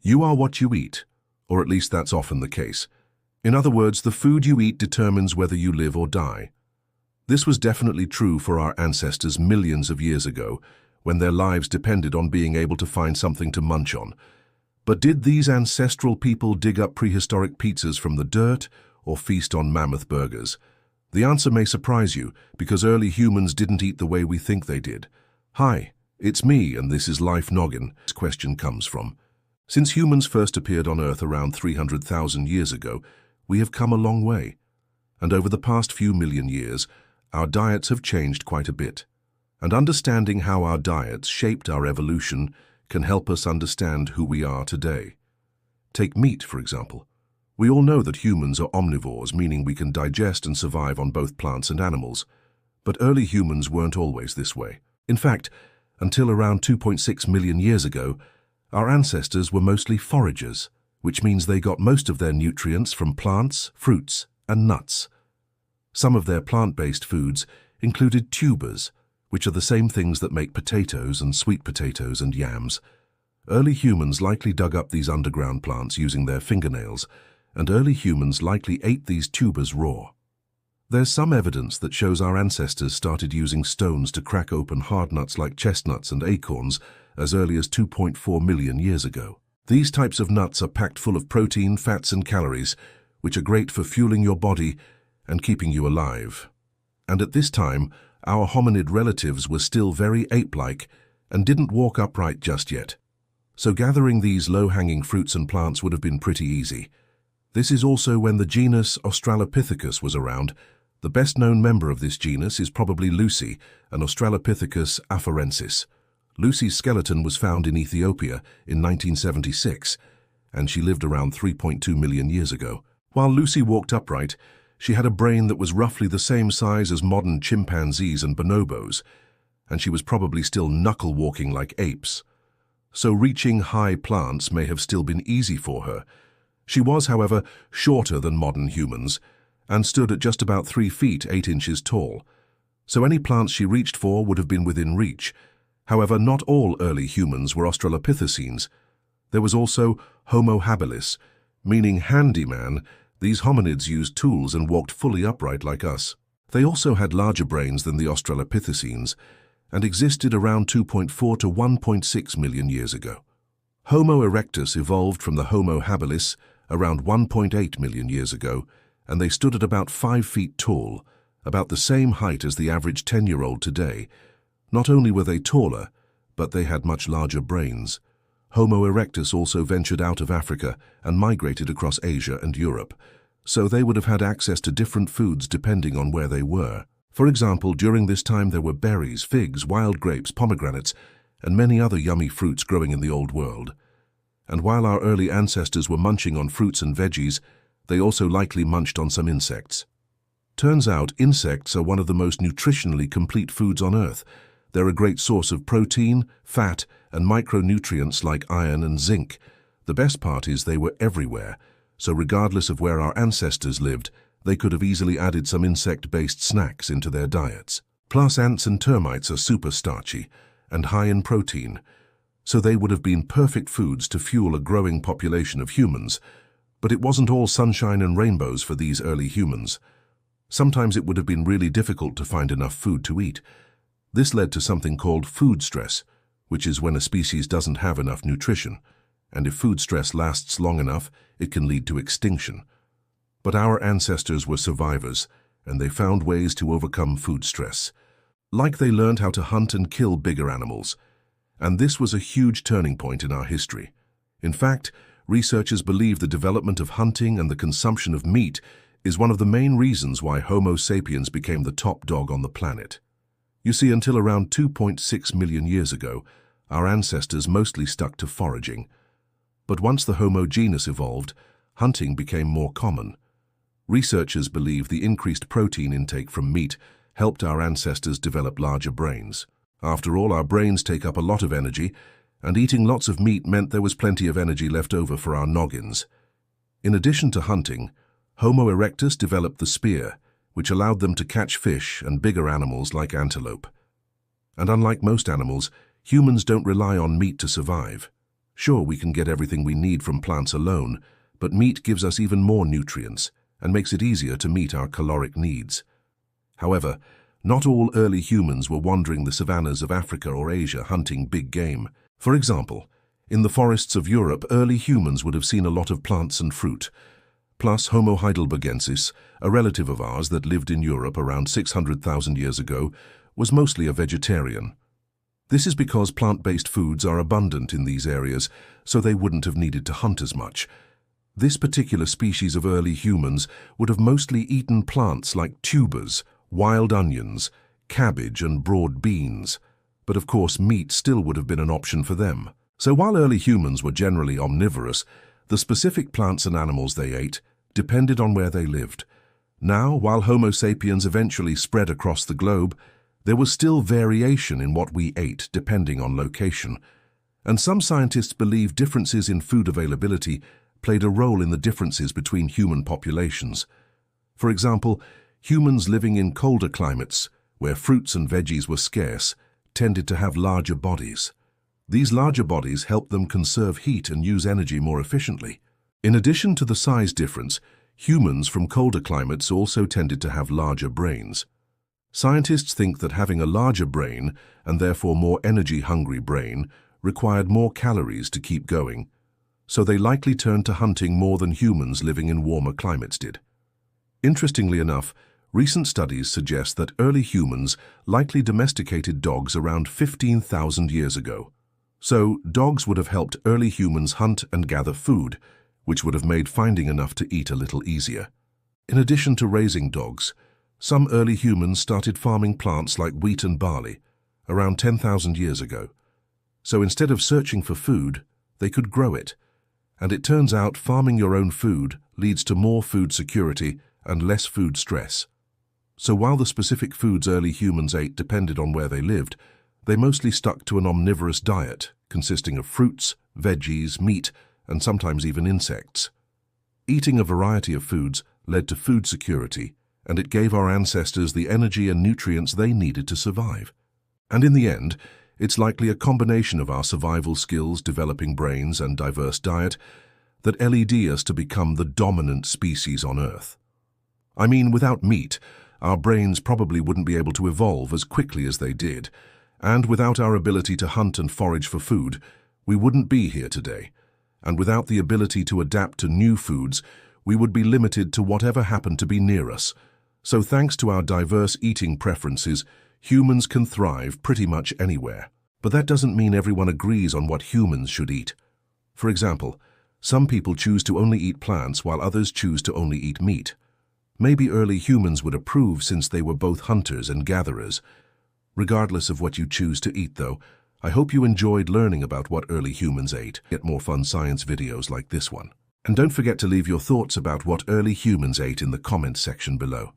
You are what you eat, or at least that's often the case. In other words, the food you eat determines whether you live or die. This was definitely true for our ancestors millions of years ago, when their lives depended on being able to find something to munch on. But did these ancestral people dig up prehistoric pizzas from the dirt or feast on mammoth burgers? The answer may surprise you, because early humans didn't eat the way we think they did. Hi, it's me, and this is Life Noggin. This question comes from: since humans first appeared on Earth around 300,000 years ago, we have come a long way. And over the past few million years, our diets have changed quite a bit. And understanding how our diets shaped our evolution can help us understand who we are today. Take meat, for example. We all know that humans are omnivores, meaning we can digest and survive on both plants and animals. But early humans weren't always this way. In fact, until around 2.6 million years ago, our ancestors were mostly foragers, which means they got most of their nutrients from plants, fruits, and nuts. Some of their plant-based foods included tubers, which are the same things that make potatoes and sweet potatoes and yams. Early humans likely dug up these underground plants using their fingernails, and early humans likely ate these tubers raw. There's some evidence that shows our ancestors started using stones to crack open hard nuts like chestnuts and acorns as early as 2.4 million years ago. These types of nuts are packed full of protein, fats, and calories, which are great for fueling your body and keeping you alive. And at this time, our hominid relatives were still very ape-like and didn't walk upright just yet. So gathering these low-hanging fruits and plants would have been pretty easy. This is also when the genus Australopithecus was around. The best-known member of this genus is probably Lucy, an Australopithecus afarensis. Lucy's skeleton was found in Ethiopia in 1976, and she lived around 3.2 million years ago. While Lucy walked upright, she had a brain that was roughly the same size as modern chimpanzees and bonobos, and she was probably still knuckle-walking like apes. So reaching high plants may have still been easy for her. She was, however, shorter than modern humans, and stood at just about 3 feet 8 inches tall. So any plants she reached for would have been within reach. However, not all early humans were Australopithecines. There was also Homo habilis, meaning handyman. These hominids used tools and walked fully upright like us. They also had larger brains than the Australopithecines and existed around 2.4 to 1.6 million years ago. Homo erectus evolved from the Homo habilis around 1.8 million years ago, and they stood at about 5 feet tall, about the same height as the average 10-year-old today. Not only were they taller, but they had much larger brains. Homo erectus also ventured out of Africa and migrated across Asia and Europe, so they would have had access to different foods depending on where they were. For example, during this time there were berries, figs, wild grapes, pomegranates, and many other yummy fruits growing in the Old World. And while our early ancestors were munching on fruits and veggies, they also likely munched on some insects. Turns out insects are one of the most nutritionally complete foods on Earth. They're a great source of protein, fat, and micronutrients like iron and zinc. The best part is they were everywhere, so regardless of where our ancestors lived, they could have easily added some insect-based snacks into their diets. Plus, ants and termites are super starchy and high in protein, so they would have been perfect foods to fuel a growing population of humans. But it wasn't all sunshine and rainbows for these early humans. Sometimes it would have been really difficult to find enough food to eat. This led to something called food stress, which is when a species doesn't have enough nutrition, and if food stress lasts long enough, it can lead to extinction. But our ancestors were survivors, and they found ways to overcome food stress. Like they learned how to hunt and kill bigger animals. And this was a huge turning point in our history. In fact, researchers believe the development of hunting and the consumption of meat is one of the main reasons why Homo sapiens became the top dog on the planet. You see, until around 2.6 million years ago, our ancestors mostly stuck to foraging. But once the Homo genus evolved, hunting became more common. Researchers believe the increased protein intake from meat helped our ancestors develop larger brains. After all, our brains take up a lot of energy, and eating lots of meat meant there was plenty of energy left over for our noggins. In addition to hunting, Homo erectus developed the spear, which allowed them to catch fish and bigger animals like antelope. And unlike most animals, humans don't rely on meat to survive. Sure, we can get everything we need from plants alone, but meat gives us even more nutrients and makes it easier to meet our caloric needs. However, not all early humans were wandering the savannas of Africa or Asia hunting big game. For example, in the forests of Europe, early humans would have seen a lot of plants and fruit. Plus, Homo heidelbergensis, a relative of ours that lived in Europe around 600,000 years ago, was mostly a vegetarian. This is because plant-based foods are abundant in these areas, so they wouldn't have needed to hunt as much. This particular species of early humans would have mostly eaten plants like tubers, wild onions, cabbage and broad beans. But of course, meat still would have been an option for them. So while early humans were generally omnivorous, the specific plants and animals they ate depended on where they lived. Now, while Homo sapiens eventually spread across the globe, there was still variation in what we ate depending on location. And some scientists believe differences in food availability played a role in the differences between human populations. For example, humans living in colder climates, where fruits and veggies were scarce, tended to have larger bodies. These larger bodies helped them conserve heat and use energy more efficiently. In addition to the size difference, humans from colder climates also tended to have larger brains. Scientists think that having a larger brain, and therefore more energy-hungry brain, required more calories to keep going, so they likely turned to hunting more than humans living in warmer climates did. Interestingly enough, recent studies suggest that early humans likely domesticated dogs around 15,000 years ago. So, dogs would have helped early humans hunt and gather food, which would have made finding enough to eat a little easier. In addition to raising dogs, some early humans started farming plants like wheat and barley around 10,000 years ago. So instead of searching for food, they could grow it. And it turns out farming your own food leads to more food security and less food stress. So while the specific foods early humans ate depended on where they lived, they mostly stuck to an omnivorous diet consisting of fruits, veggies, meat, and sometimes even insects. Eating a variety of foods led to food security, and it gave our ancestors the energy and nutrients they needed to survive. And in the end, it's likely a combination of our survival skills, developing brains, and diverse diet that led us to become the dominant species on Earth. I mean, without meat, our brains probably wouldn't be able to evolve as quickly as they did, and without our ability to hunt and forage for food, we wouldn't be here today. And without the ability to adapt to new foods, we would be limited to whatever happened to be near us. So thanks to our diverse eating preferences, humans can thrive pretty much anywhere. But that doesn't mean everyone agrees on what humans should eat. For example, some people choose to only eat plants while others choose to only eat meat. Maybe early humans would approve since they were both hunters and gatherers. Regardless of what you choose to eat, though, I hope you enjoyed learning about what early humans ate. Get more fun science videos like this one. And don't forget to leave your thoughts about what early humans ate in the comments section below.